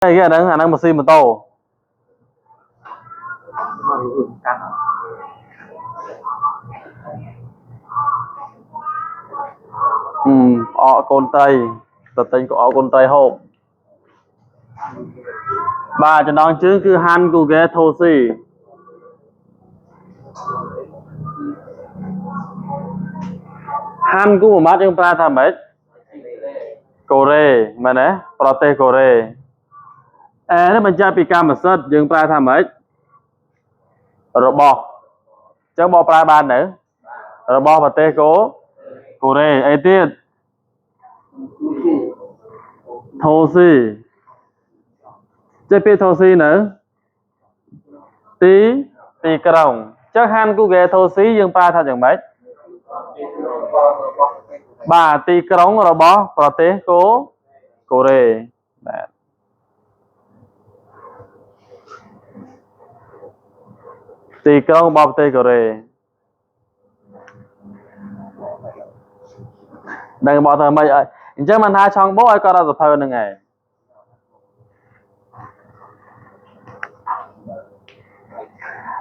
cái anh đang một xì một tô họ con tây tập tên của họ con tây hộp bà cho nó chứ cứ han của ghé thô xì han của một mát chúng ta tham ấy Korea mà nè prote Korea nó mình chơi pika mà sớt chúng ta tham ấy rồi bò chứ bò pra ban nữa rồi bò và tê cố Korea ấy tiết thô xì chơi pi thô xì nữa tí tí còng chắc han của ghé thô xì chúng ta tham chẳng mấy bà tí còng rồi bò prote cố Korea tí còng bò tê Korea đừng bỏ thờ mày ơi chứ mình hai xong bố ơi có ra thơ nữa ngày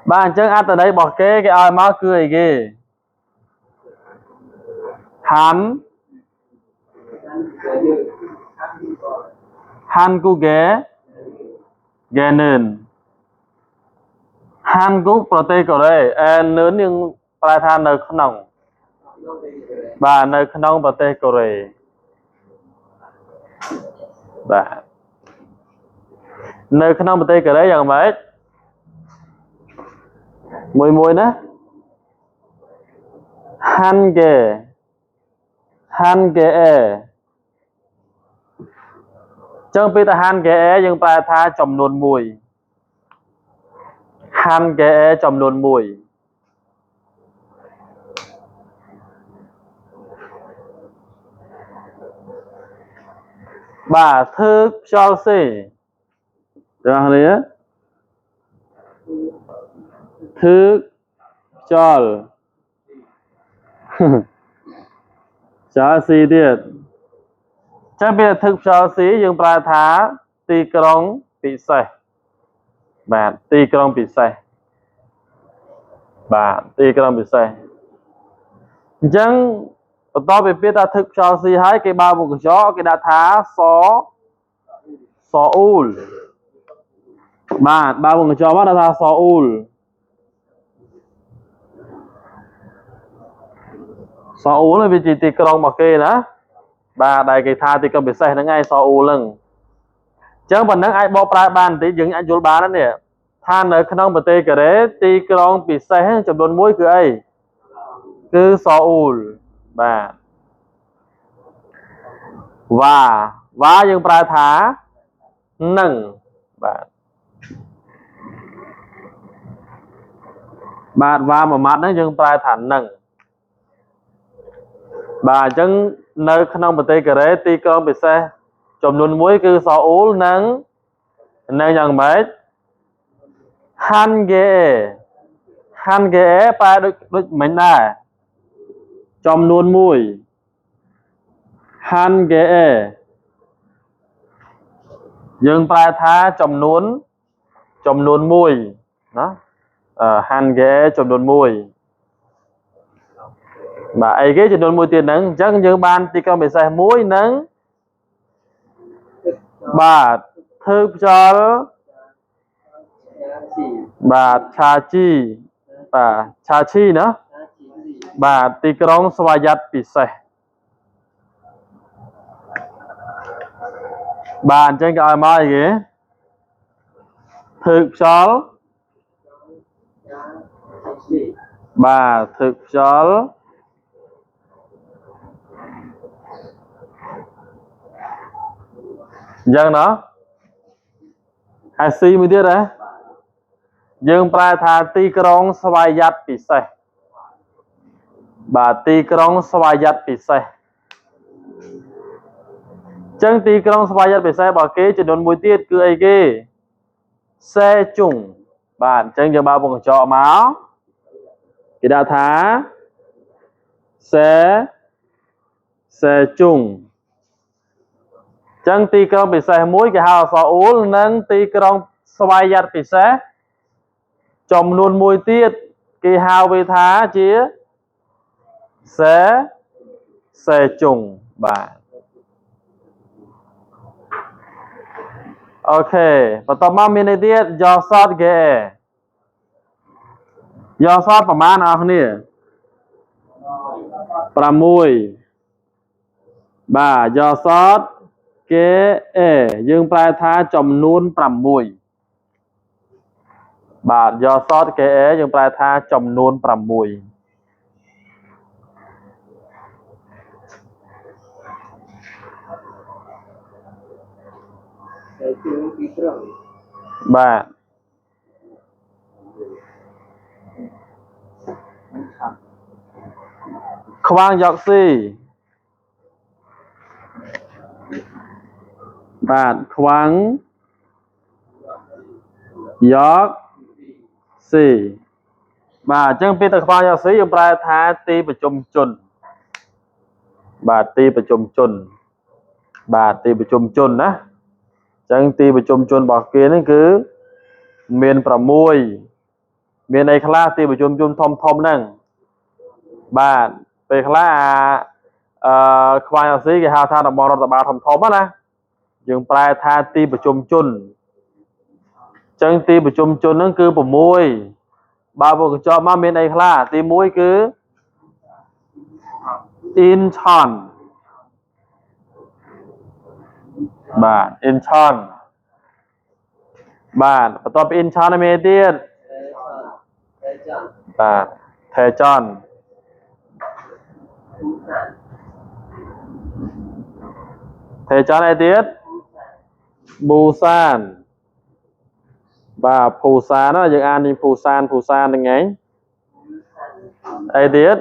bạn chứ ăn từ đấy bỏ cái ai má cười ghê hắn hắn cu ghé ghé nền hắn cu prote của đây lớn nhưng phải than nơi khăn nòng bà nơi khăn nòng prote của đây bà nơi khăn nòng prote của đấyយ៉ាងmấy mùi mùi nữa hắn ghé chẳng biết là hắn ghé nhưng phải tha chồng nôn mùi hắn ghé chồng nôn mùi bà thức cho xì được không đấy á thức cho cho xì tiệt chẳng biết là thức cho xì nhưng phải thá tì krong bị sẻ bà tì krong bị sẻ bà tì krong bị sẻ chẳng to bị biết là thức cho xì hai cái ba một chó cái đã thá xó ul bà ba một chó bắt đã thá xó ul xó ul là vì chỉ tì krong mà kê đó bà đại cái tha tì krong bị sẻ nó ngay xó ul lần chẳng bằng năng ai bỏ pra bàn tí dừng anh chụp bán đó nè than ở khăn bờ tây cái đấy tì krong bị sẻ trong đồn mũi cứ ấy cứ xó ul bà và nhưng pra thá nâng bạn bạn và mà mắt nó nhưng pra thá nâng bà chân nơi khăn bờ tây cái đấy tì krong bị sẻ trong đồn mũi cứ xó ul nâng nângយ៉ាងម៉េចហាន់គេប៉ែដូចមិញដែរចំនួន1ហាន់គេយើងប្រែថាចំនួន1ណាហាន់គេចំនួន1បាទអីគេចំនួន1ទៀតហ្នឹងអញ្ចឹងយើងបានទីក្រុងពិសេសមួយហ្នឹងបាទធ្វើខ្យល់បាទឆាជីបាទឆាជីណាបាទទីក្រុងស្វយ័តពិសេសបាទអញ្ចឹងគេឲ្យមកអីគេធ្វើខ្យល់បាទធ្វើខ្យល់អញ្ចឹងណាហើយស៊ីមួយទៀតហ៎យើងប្រែថាទីក្រុងស្វយ័តពិសេសបាទទីក្រុងស្វយ័តពិសេសចឹងទីក្រុងស្វយ័តពិសេសរបស់គេចំនួនមួយទៀតគឺអីគេសេជុងបាទអញ្ចឹងយើងបើវងកញ្ចក់មកគេដាក់ថាសេជុងច chẳng ti con bị xe muối cái hào so ú nâng ti con xoay giặt bị xe chồng luôn mùi tiết cái hào bị thá chia xe trùng bà ok và tao mà mình tiết do sót ghê do sótประมาณเอาเนี่ยประมุยบ่ายอซอสเกเอយើងប្រែថាចំនួន6បាទយอซอสเกเอយើងប្រែថាចំនួន6បាទខ្វាងយកស៊ីបាទខ្វាងយកស៊ីបាទអញ្ចឹងពេលទៅខ្វាងយកស៊ីយើងប្រែថាទីប្រជុំជនបាទទីប្រជុំជនបាទទីប្រជុំជនណាអញ្ចឹងទីប្រជុំជនរបស់គេនេះគឺមាន6មានអីខ្លះទីប្រជុំជនធំហ្នឹងបាទពេលខ្លះខ្វាយអស៊ីគេហៅថាតំបន់រដ្ឋបាលធំណាយើងប្រែថាទីប្រជុំជនអញ្ចឹងទីប្រជុំជនហ្នឹងគឺ6បើពួកកញ្ចក់មកមានអីខ្លះទី1គឺ Incheon បាទ Incheon បាទបន្ទាប់ពី Incheon មានទៀតបាទ Daejeon អីទៀត Busan បាទ Busan ណាយើងអាននេះ Busan ហ្នឹងឯងអីទៀត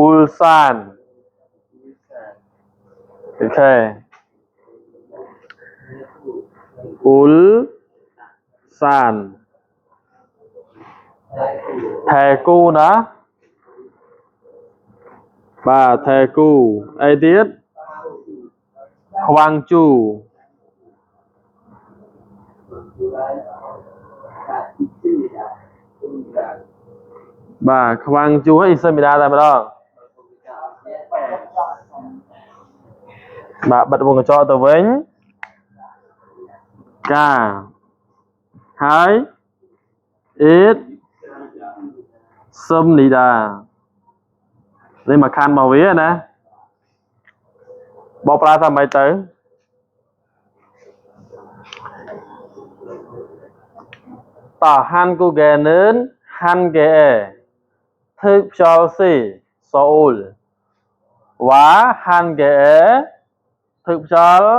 Ulsan អូខេ Ulsan ថែគូណាបាទថែគូអីទៀតខ្វាំងជូបាទខ្វាំងជូអ៊ីសមីដាតែម្ដងបាទបិទវងកញ្ចក់ទៅវិញកាហើយអ៊ីតសឹមនីដានេះមកខាន់មកវាណាបោកប្រើថាម៉េចទៅតោះហាន់គូហ្គេនឿនហាន់ហ្គេអេធ្វើខ្យល់ស៊ីសូអ៊ូលវ៉ាហាន់ហ្គេអេធ្វើខ្យល់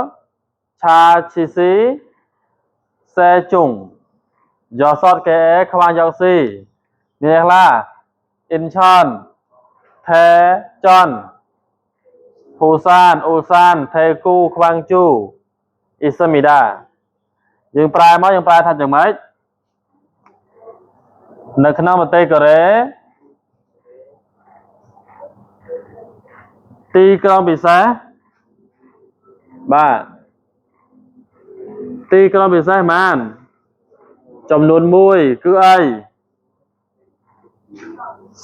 ឆាឈីស៊ីសេជុងយកសតហ្គេអេខ្វាងយកស៊ីមានខ្លះអ៊ីនឆនថេចនភូសានអ៊ូសានថេគូខ្វាំងជូអ៊ីសមីដាយើងប្រែមកយើងប្រែថាយ៉ាងម៉េចនៅក្នុងប្រទេសកូរ៉េទីក្រុងពិសេសបាទទីក្រុងពិសេសប៉ុន្មានចំនួន1គឺអី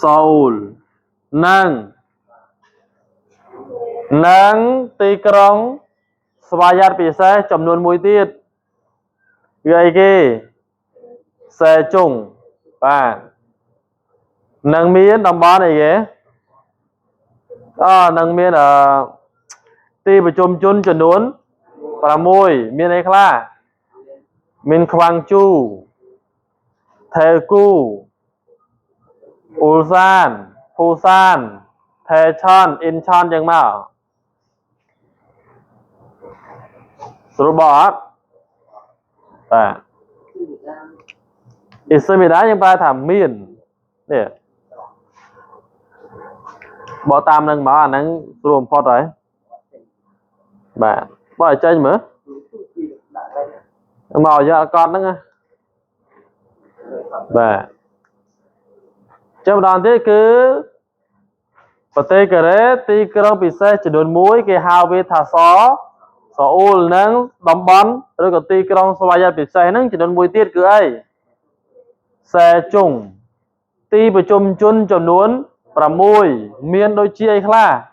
សូអ៊ូលនិងទីក្រុងស្វយ័តពិសេសចំនួន1ទៀតគឺអីគេសេជុងបាទនឹងមានតំបន់អីគេនឹងមានទីប្រជុំជនចំនួន6មានអីខ្លះមានខ្វាំងជូថេគូអ៊ូលសានភូសានថេឆនអ៊ីនឆនយ៉ាងមកស្រួលបងអត់បាទអ៊ីសមីដាយើងប្រែថាមាននេះបើតាមនឹងមកអាហ្នឹងស្រួលបំផុតហើយបាទបើឲ្យចេញមើលមកយកកត់ហ្នឹងបាទចាំម្ដងទៀតគឺប្រទេសកូរ៉េទីក្រុងពិសេសចំនួន1គេហៅវាថា Seoul nâng đom bón rồi có ti trong xoay bị xe nâng chỉ đơn mùi tiết cứ ấy xe chung ti bởi chung chung cho nuốn và mùi miên đôi chia khá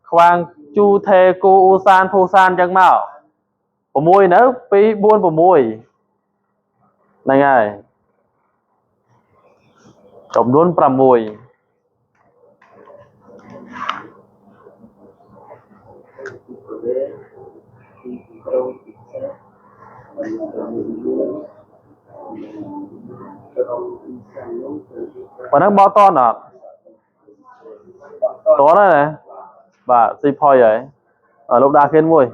khoang chu thê cô u san phô san chẳng mạo của mùi nữa phí buôn của mùi này ngay trọng nuốn và mùi và nó bỏ to nè to đó này và xì phoi ấy ở lúc đa khiến mùi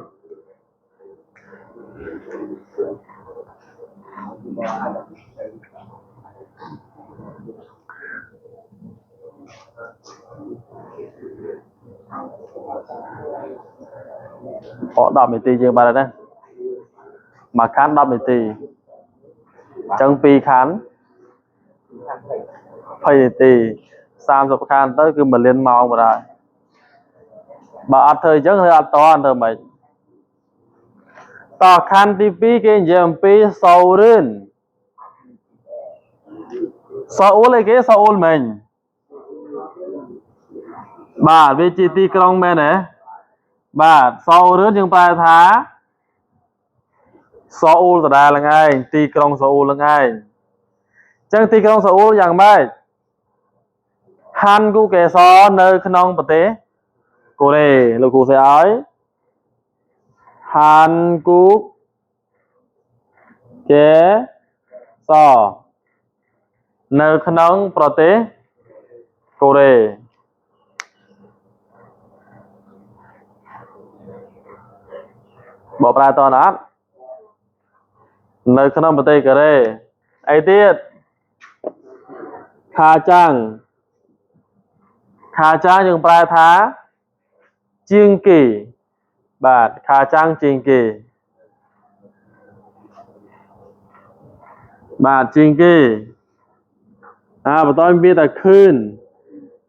họ đọc mì tì dương bà đây mà khán đọc mì tì chẳng pi khán phây tì sam sập khán tới cứ mình lên màu mà rồi bà ăn thời chẳng hơi ăn to ăn thời mày to khán tí pi cái dầm pi sầu rên sầu lấy cái sầu mình bà vì chỉ ti krong mẹ này bà sầu rên nhưng bài thá Seoul từ đây là ngay ti krong Seoul là ngay chẳng ti krong Seoul dạng mai Hàn Quốc kẻ so nơi khăn ông bật tế cô này là cô sẽ ấy Hàn Quốc kẻ so nơi khăn ông bật tế cô này bỏ ra to nát nơi khăn ông bật tế kẻ đây ấy tiết Kha Trang nhưng bài thá chiên kỳ bà Kha Trang chiên kỳ bà chiên kỳ và tôi biết là khuyên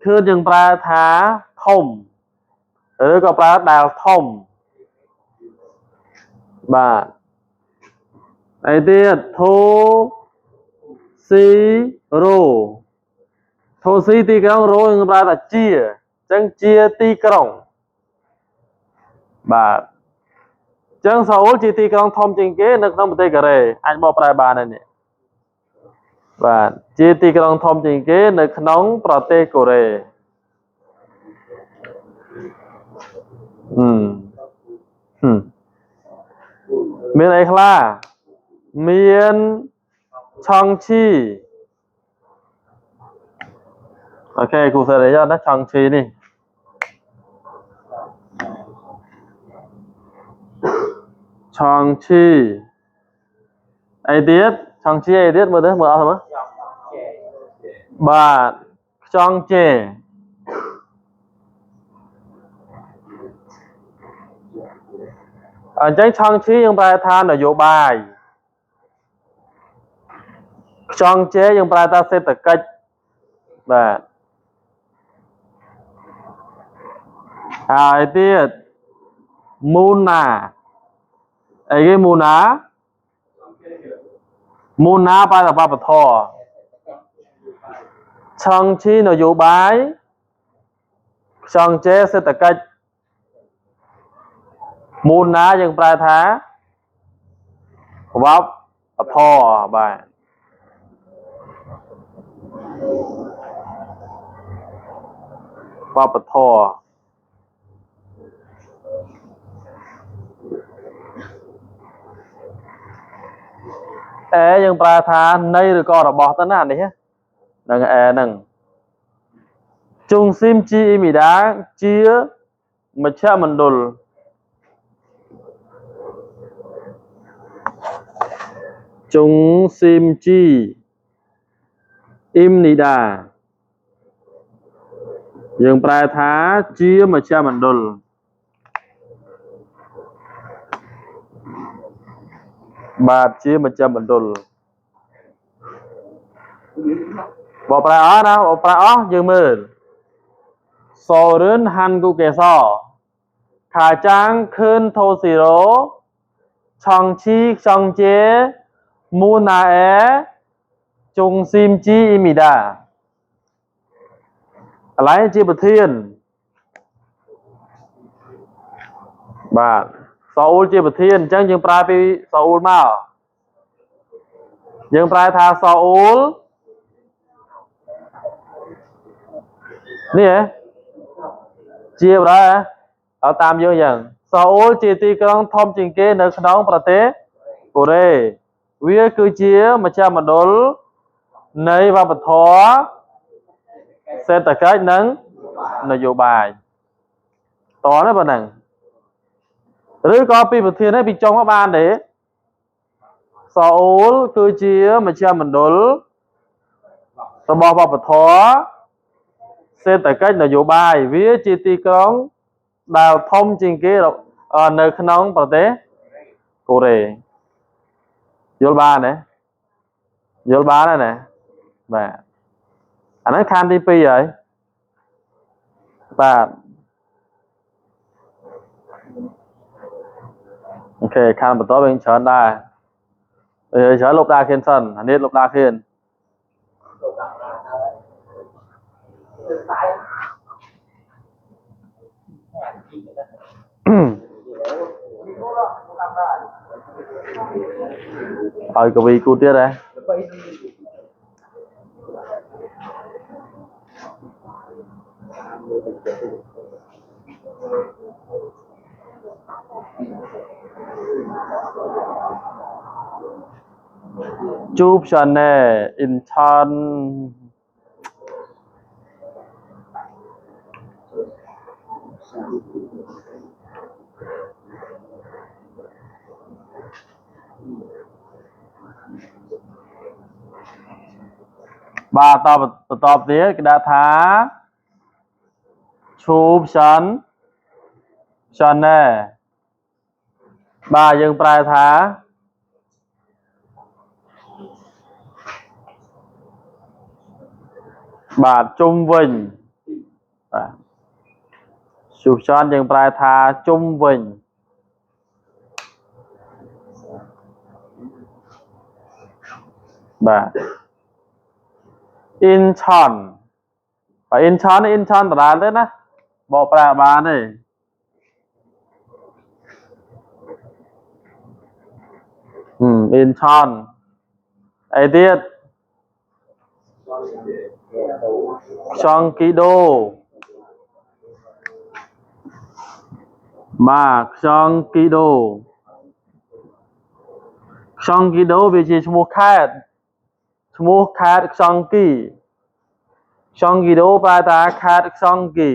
nhưng bài thá thông ở có bài đào thông bà ấy tiết thô si rô thô si ti krong rô nhưng bài là chia chẳng chia ti krong bà chẳng Seoul chỉ ti krong thông chính kế nước nông bê kề anh bỏ bài bà này nè và chia ti krong thông chính kế nước nông bê kề miền ấy là miền Chongchi ok cụ sẽ để cho nó Chongchi đi Chongchi ấy tiết Chongchi ấy tiết mở thôi bà Chongchi ở trên Chongchi nhưng bài than ở dụ bài Chongchi nhưng bài ta sẽ tập cách bà ấy tiết Muna ấy cái Muna bài là bà thọ Chongchi nó dụ bài Chongchi sẽ tập cách Muna nhưng bài thá vấp thọ bài vấp thọ nhưng bài thá này rồi có bỏ tấn hẳn đấy nâng nâng chung sim chi mì đá chia mà cha mình đồn chung sim chi im nì đà nhưng bài thá chia mà cha mình đồn bà chia mà cha mình đồn bỏ bài ó nào bỏ bài ó dừng mơ so đến Hàn Quốc kẻ so khả trang khơn thô xì rô chong chi chong chế mu na é chung sim chi y mì đà lấy chi bật thiên bạn Saul chi bật thiên chẳng dừng prai pi Saul mau dừng prai tha Saul nè chia ra ở tam dương dần Saul chi ti con thông trình kế nơi nôngประเทศ của đâyវាគឺជាម្ចាស់មណ្ឌលនៃវប្បធម៌សេដ្ឋកិច្ចនិងនយោបាយតនេះប៉ុណ្ណឹងឬក៏ពីប្រធាននេះពីចុងមកបានទេសាអូលគឺជាមជ្ឈមណ្ឌលរបស់វប្បធម៌សេដ្ឋកិច្ចនយោបាយវាជាទីក្រុងដែលធំជាងគេនៅក្នុងប្រទេសកូរ៉េយល់បានទេយល់បានហើយណាបាទអាហ្នឹងខណ្ឌទី2ហើយបាទអូខេខណ្ឌបន្តវិញច្រើនដែរច្រើនលុបដាខៀនសិនអានេះលុបដាខៀនឲ្យកវីគូទៀតហ៎ជួបឆាណែអ៊ីនឆានបាទបន្តទៀតគេដាក់ថាឈូបឆានឆាណែបាទយើងប្រែថាបាទជុំវិញបាទឈូបឆានយើងប្រែថាជុំវិញបាទ in chon បាទ in chon ដដែលទេណាបកប្រែបានទេin chon អីទៀតខ្យងគីដូបាទខ្យងគីដូវាជាឈ្មោះខេត្តខ្យងគីដូប្រែថាខេត្តខ្យងគី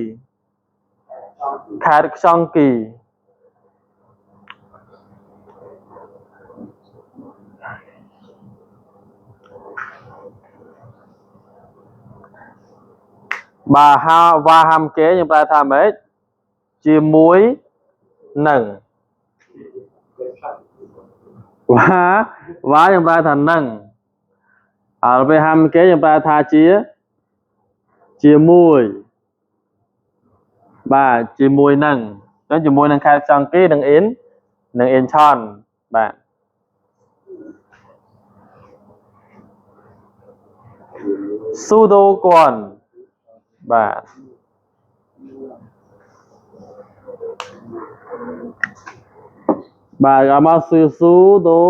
បាទវ៉ាហាំគេយើងប្រែថាម៉េចជាមួយនឹងវ៉ាយើងប្រែថានឹងហើយពេលហាំគេយើងប្រែថាជាមួយបាទជាមួយនឹងអញ្ចឹងជាមួយនឹងខេត្តខ្យងគីនឹងអ៊ីនឆនបាទស៊ូដូគួនបាទបាទเอามาស៊ូដូ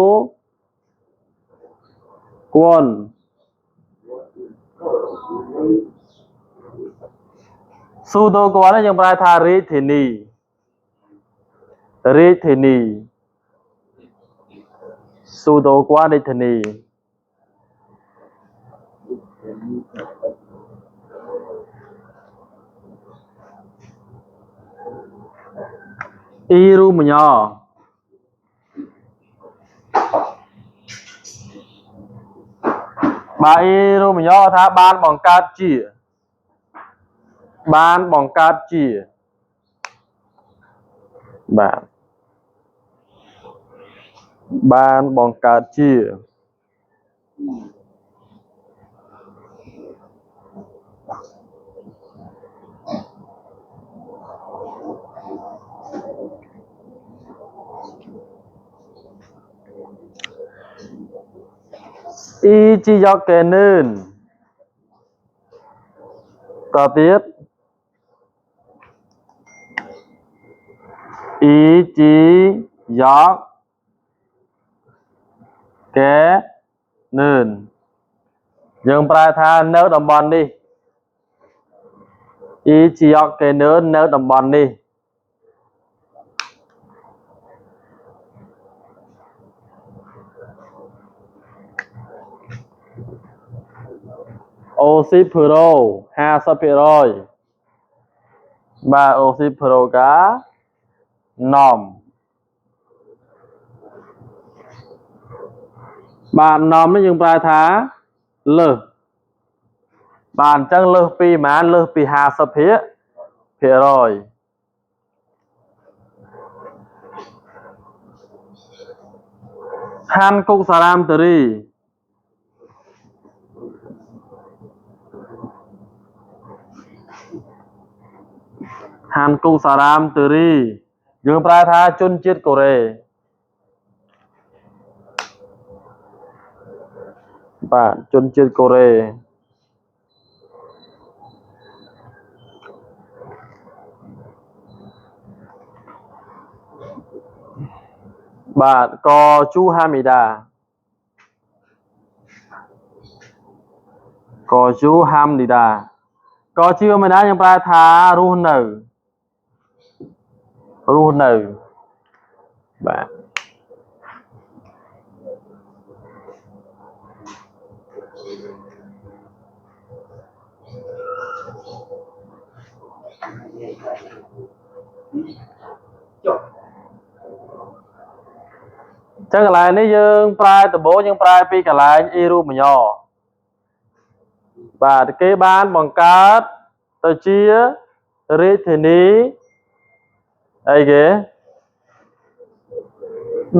គួនស៊ូដូគួនយើងប្រែថារាជធានីស៊ូដូគួនរាជធានីអ៊ីរូម៉ញ៉បាទអ៊ីរូម៉ញ៉ថាបានបង្កើតជាបាទបានបង្កើតជា y chi do kê nơn tờ tiết y chi do kê nơn dương prai tha nớ đồng bọn đi y chi do kê nơn nớ đồng bọn đi oxy pro 50% 3 oxy pro cá nòm bạn nòm nó dương prai tha lơ bạn chẳng lơ pi mà lơ pi 50% ហានគុកសារ៉ាមតេរីហានគុកសារ៉ាមតេរីយើងប្រើថាជនជាតិកូរ៉េបាទជនជាតិកូរ៉េបាទកជូហាមីដាកជូហាមីដាកជូហាមីដាយើងប្រើថារស់នៅបាទចឹងកន្លែងនេះយើងប្រើដំបូងយើងប្រើពីកន្លែងអ៊ីរូម៉ញ៉បាទគេបានបង្កើតទៅជារាជធានីអីគេ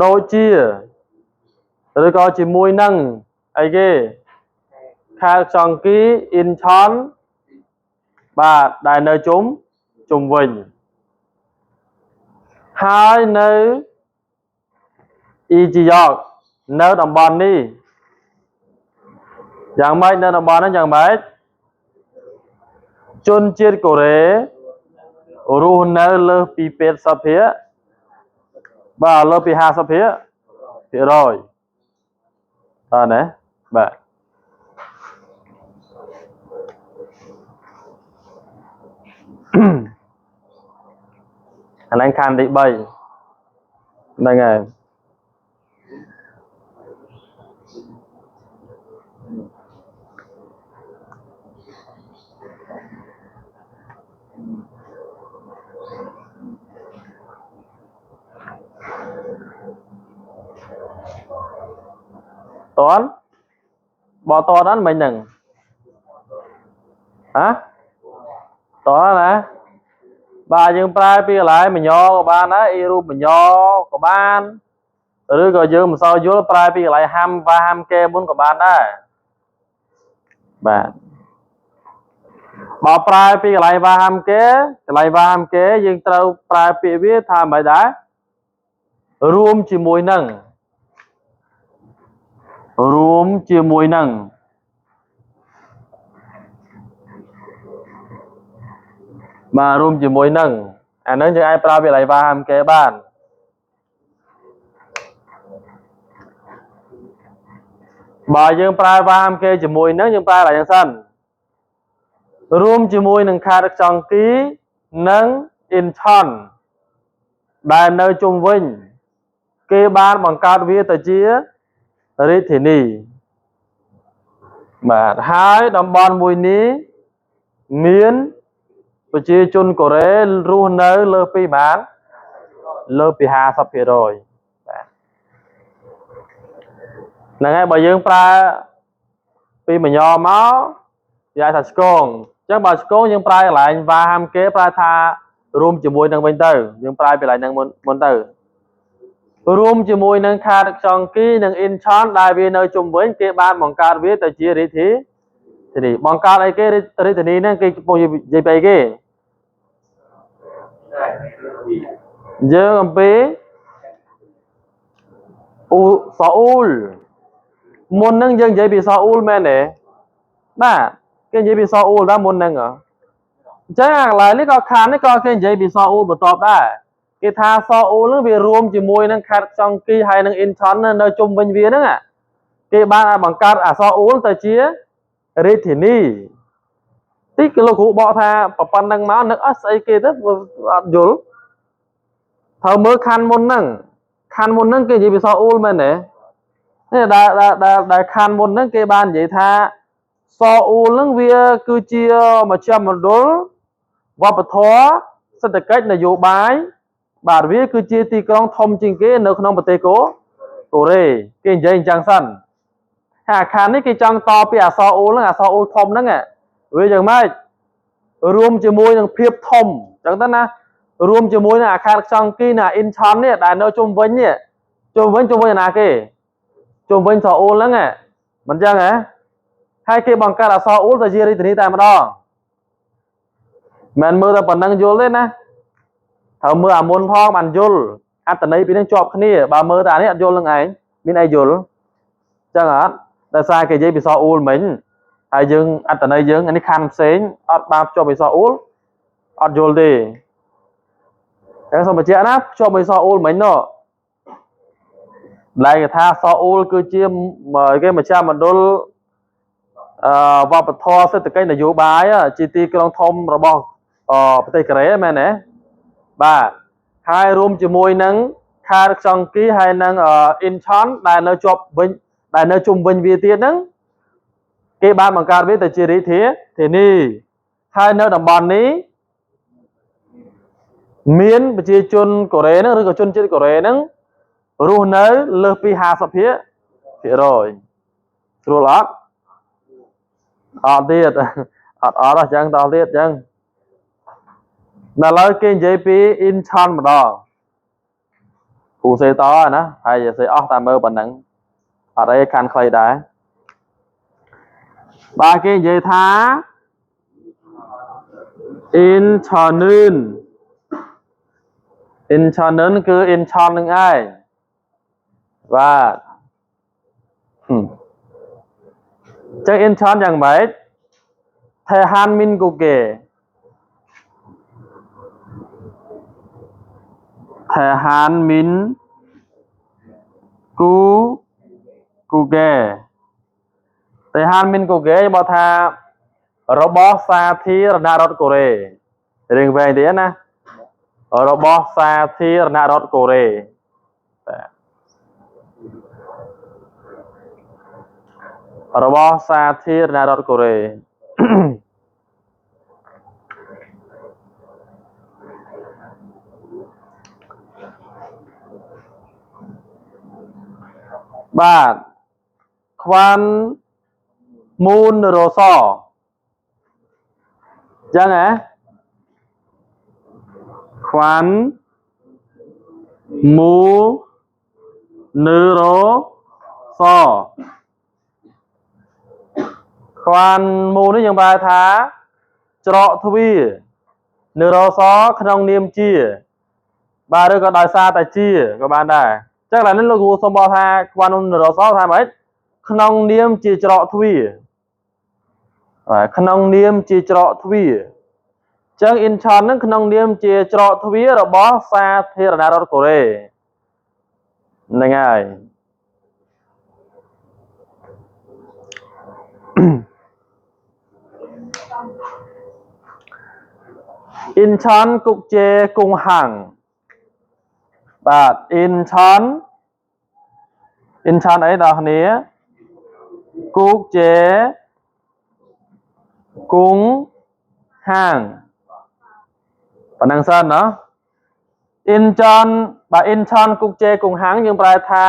ដូចជាឬក៏ជាមួយនឹងអីគេខេត្តចង្គីអ៊ីនឆនបាទដែលនៅជុំវិញហើយនៅអ៊ីជីយ៉កនៅតំបន់នេះយ៉ាងម៉េចនៅតំបន់ហ្នឹងយ៉ាងម៉េចជនជាតិកូរ៉េរស់នៅលើសពី50%បាទលើសពី50%តើណាបាទអានេះខណ្ឌទី3ហ្នឹងហើយតន់បើតន់ហ្នឹងមិញហ្នឹងហ៎តន់ណាបាទយើងប្រើពីកន្លែងមញក៏បានដែរអ៊ីរូបមញក៏បានឬក៏យើងមិនសូវយល់ប្រើពីកន្លែងហាំវ៉ាហាំកេមុនក៏បានដែរបាទបើប្រើពីកន្លែងវ៉ាហាំកេយើងត្រូវប្រើពាក្យវាថាមិនដែររួមជាមួយនឹងបាទរួមជាមួយនឹងអានឹងយើងអាចប្រើពីកន្លែងវ៉ាហាំកេបានបើយើងប្រើវ៉ាហាំកេជាមួយនឹងយើងប្រើកន្លែងហ្នឹងសិនរួមជាមួយនឹងខេត្តចង្គីនិងអ៊ីនឆនដែលនៅជុំវិញគេបានបង្កើតវាទៅជារាជធានីបាទហើយតំបន់មួយនេះមានប្រជាជនកូរ៉េរស់នៅលើសពីបានលើសពី 50% បាទហ្នឹងហើយបើយើងប្រើពីមញមកនិយាយថាស្គងអញ្ចឹងបើស្គងយើងប្រើកន្លែងវ៉ាហាំគេប្រើថារួមជាមួយនឹងវិញទៅយើងប្រើពីកន្លែងហ្នឹងមុនទៅរួមជាមួយនឹងខេត្តចង្គីនិងអ៊ីនឆនដែលវានៅជុំវិញគេបានបង្កើតវាទៅជារាជធានីបង្កើតអីគេរាជធានីហ្នឹងគេកំពុងនិយាយពីអីគេយើងអំពីអ៊ូសអ៊ូល មុននឹងយើងនិយាយពីសាអ៊ូលមែនទេបាទគេនិយាយពីសាអ៊ូលដែរមុនហ្នឹងអញ្ចឹងអាកន្លែងនេះក៏ខាននេះក៏គេនិយាយពីសាអ៊ូលបន្ទាប់ដែរគេថាសាអ៊ូលហ្នឹងវារួមជាមួយនឹងខេត្តខ្សង់គីហើយនឹងអ៊ីនឆននៅជុំវិញវាហ្នឹងគេបានបង្កើតអាសាអ៊ូលទៅជារាជធានីទីគឺលោកគ្រូបកថាប៉ុណ្្នឹងមកនឹកអស់ស្អីគេទៅអត់យល់ត្រូវមើលខណ្ឌមុនហ្នឹងគេនិយាយពីសាអ៊ូលមែនទេនេះដែលខណ្ឌមុនហ្នឹងគេបាននិយាយថាសាអ៊ូលហ្នឹងវាគឺជាមជ្ឈមណ្ឌលវប្បធម៌សេដ្ឋកិច្ចនយោបាយបាទវាគឺជាទីក្រុងធំជាងគេនៅក្នុងប្រទេសកូរ៉េគេនិយាយអញ្ចឹងសិនហើយអាខាងនេះគេចង់តពីអក្សរអ៊ូលហ្នឹងអក្សរអ៊ូលធំហ្នឹងវាយ៉ាងម៉េចរួមជាមួយនឹងភាពធំអញ្ចឹងទៅណារួមជាមួយនឹងអាខាងខ្សង់គីណាអ៊ីនឆននេះដែលនៅជុំវិញនេះជុំវិញណាគេជុំវិញសាអ៊ូលហ្នឹងមិនអញ្ចឹងហ៎ហើយគេបង្កើតអក្សរអ៊ូលទៅជារាជធានីតែម្ដងមិនមើលតែប៉ុណ្្នឹងយល់ទេណាត្រូវមើលអាមុនផងបានយល់អត្តន័យពីនេះជាប់គ្នាបើមើលតែអានេះអត់យល់នឹងឯងមានអីយល់ចឹងអត់ដោយសារគេនិយាយពីសាអ៊ូលមិញហើយយើងអត្តន័យយើងអានេះខណ្ឌផ្សេងអត់បានភ្ជាប់ពីសាអ៊ូលអត់យល់ទេចឹងសូមបញ្ជាក់ណាភ្ជាប់ពីសាអ៊ូលមិញនោះឡែកគេថាសាអ៊ូលគឺជាគេមជ្ឈមណ្ឌលវប្បធម៌សេដ្ឋកិច្ចនយោបាយជាទីក្រុងធំរបស់ប្រទេសកូរ៉េមែនទេបាទហើយរួមជាមួយនឹងខេត្តខ្សង់គីហើយនឹងអ៊ីនឆនដែលនៅជាប់វិញដែលនៅជុំវិញវាទៀតហ្នឹងគេបានបង្កើតវាទៅជារាជធានីហើយនៅតំបន់នេះមានប្រជាជនកូរ៉េហ្នឹងឬក៏ជនជាតិកូរ៉េហ្នឹងរស់នៅលើសពី50%ស្រួលអត់ទៀតអត់អញ្ចឹងតទៀតអញ្ចឹងដល់ឥឡូវគេនិយាយពីអ៊ីនឆនម្ដងគ្រូសេតណាហើយសេអស់តែមើលប៉ុណ្ណឹងអត់អីខាន់ខ្លីដែរបាទគេនិយាយថាអ៊ីនឆនឺនគឺអ៊ីនឆននឹងឯងបាទចឹងអ៊ីនឆនយ៉ាងម៉េចថេហានមីនគូកេថេហានមីនគូកេថេហានមីនគូកេបើថារបស់សាធារណរដ្ឋកូរ៉េរឿងវែងទៀតណារបស់សាធារណរដ្ឋកូរ៉េរបស់សាធារណរដ្ឋកូរ៉េបាទខ្វាន់មូនរសចឹងហ៎ខ្វាន់មូនរសខ្វាន់មូនេះយើងបែរថាច្រកទ្វារនរសក្នុងនាមជាបាទឬក៏ដោយសារតែជាក៏បានដែរចឹងឥឡូវនេះលោកគ្រូសូមบอกថាខ្វាន់នរសថាម៉េចក្នុងនាមជាច្រកទ្វារបាទក្នុងនាមជាច្រកទ្វារចឹងអ៊ីនឆនហ្នឹងក្នុងនាមជាច្រកទ្វាររបស់សាធារណរដ្ឋកូរ៉េហ្នឹងហើយអ៊ីនឆនគុកជេកុងហាំងបាទអ៊ីនឆនអីដល់គ្នាគុកជេកុងហាំងប៉ុណ្ណឹងសិនណាអ៊ីនឆនបាទអ៊ីនឆនគុកជេកុងហាំងយើងប្រែថា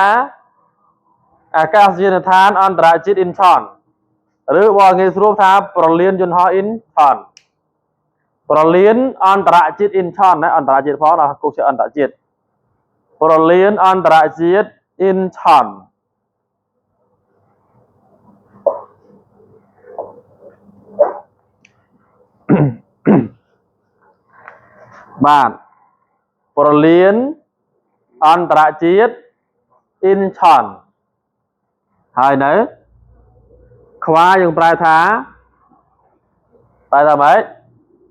អាកាសយានដ្ឋានអន្តរជាតិអ៊ីនឆនឬបើងាយស្រួលថាប្រលានយន្តហោះអ៊ីនឆនប្រលានអន្តរជាតិអ៊ីនឆនណាអន្តរជាតិផងដល់គុកជេអន្តរជាតិប្រលានអន្តរជាតិអ៊ីនឆនបាទប្រលានអន្តរជាតិអ៊ីនឆន hai nữa khóa dừng prai thả mấy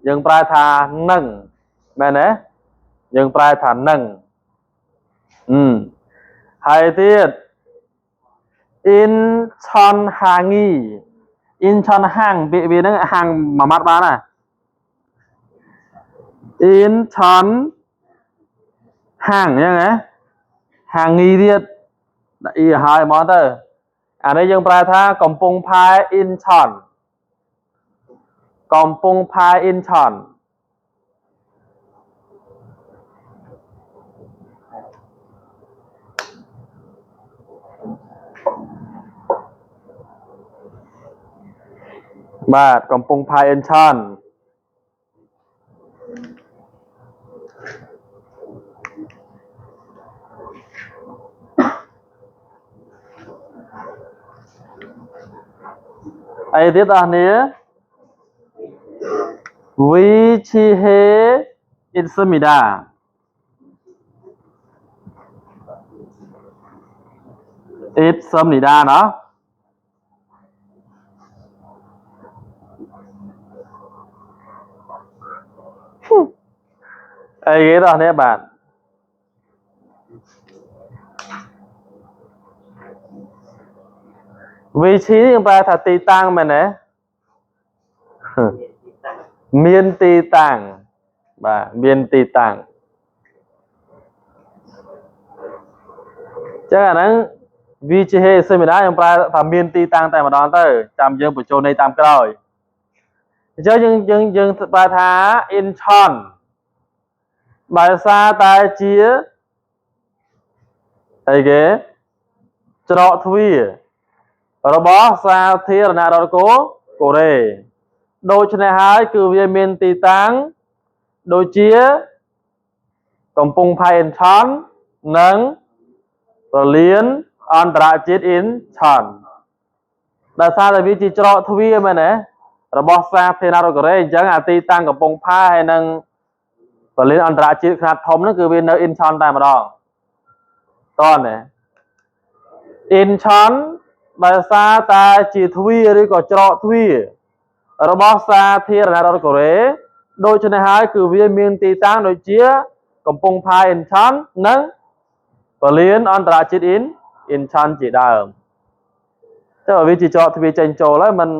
dừng prai thả nâng mẹ nè dừng prai thả nâng hai tiết in chon hàng nghi in chon hàng vì nó hàng mà mắt bán à in chon hàng nhá nghe hàng nghi tiết ý hai món thôi à đây dừng prai thả cầm pung phai in chon cầm pung phai in chonបាទកំពង់ផែអិនឆនអីទៀតអស់នេះវិឈីហេអ៊ីនសមីដាអ៊ីតសមីដាណោះអីគេដល់នេះបាទវិឈីយើងប្រែថាទីតាំងមែនទេមានទីតាំងបាទមានទីតាំងចឹងអាហ្នឹងវិឈីហេសេមីដាយើងប្រែថាមានទីតាំងតែម្ដងទៅចាំយើងបញ្ចូលន័យតាមក្រោយអញ្ចឹងយើងប្រែថា in chon បើសារតែជាអីគេច្រកទ្វាររបស់សាធារណរដ្ឋកូរ៉េដូច្នេះហើយគឺវាមានទីតាំងដូចជាកំពង់ផែអ៊ីនឆននិងពលានអន្តរជាតិអ៊ីនឆនដោយសារតែវាជាច្រកទ្វារមែនទេរបស់សាធារណរដ្ឋកូរ៉េអញ្ចឹងអាទីតាំងកំពង់ផែហើយនិងពលានអន្តរជាតិខ្នាតធំហ្នឹងគឺវានៅអ៊ីនឆនតែម្ដងតើណាអ៊ីនឆនដោយសារតែជាទ្វារឬក៏ច្រកទ្វាររបស់សាធារណរដ្ឋកូរ៉េដូច្នេះហើយគឺវាមានទីតាំងដូចជាកំពង់ផែអ៊ីនឆននិងពលានអន្តរជាតិអ៊ីនឆនជាដើមតែវាជាច្រកទ្វារចេញចូលហើយมัน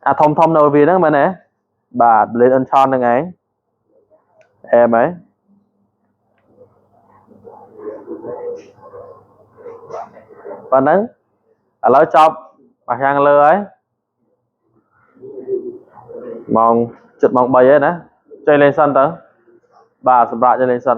អាធំនៅវាហ្នឹងមែនទេបាទពលានអ៊ីនឆនហ្នឹងឯងអែមហ៎ប៉ុណ្ណឹងឥឡូវចប់មកខាងលើហើយម៉ោង 7:03 ហើយណាចេញលេងសិនទៅបាទសម្រាប់ចេញលេងសិន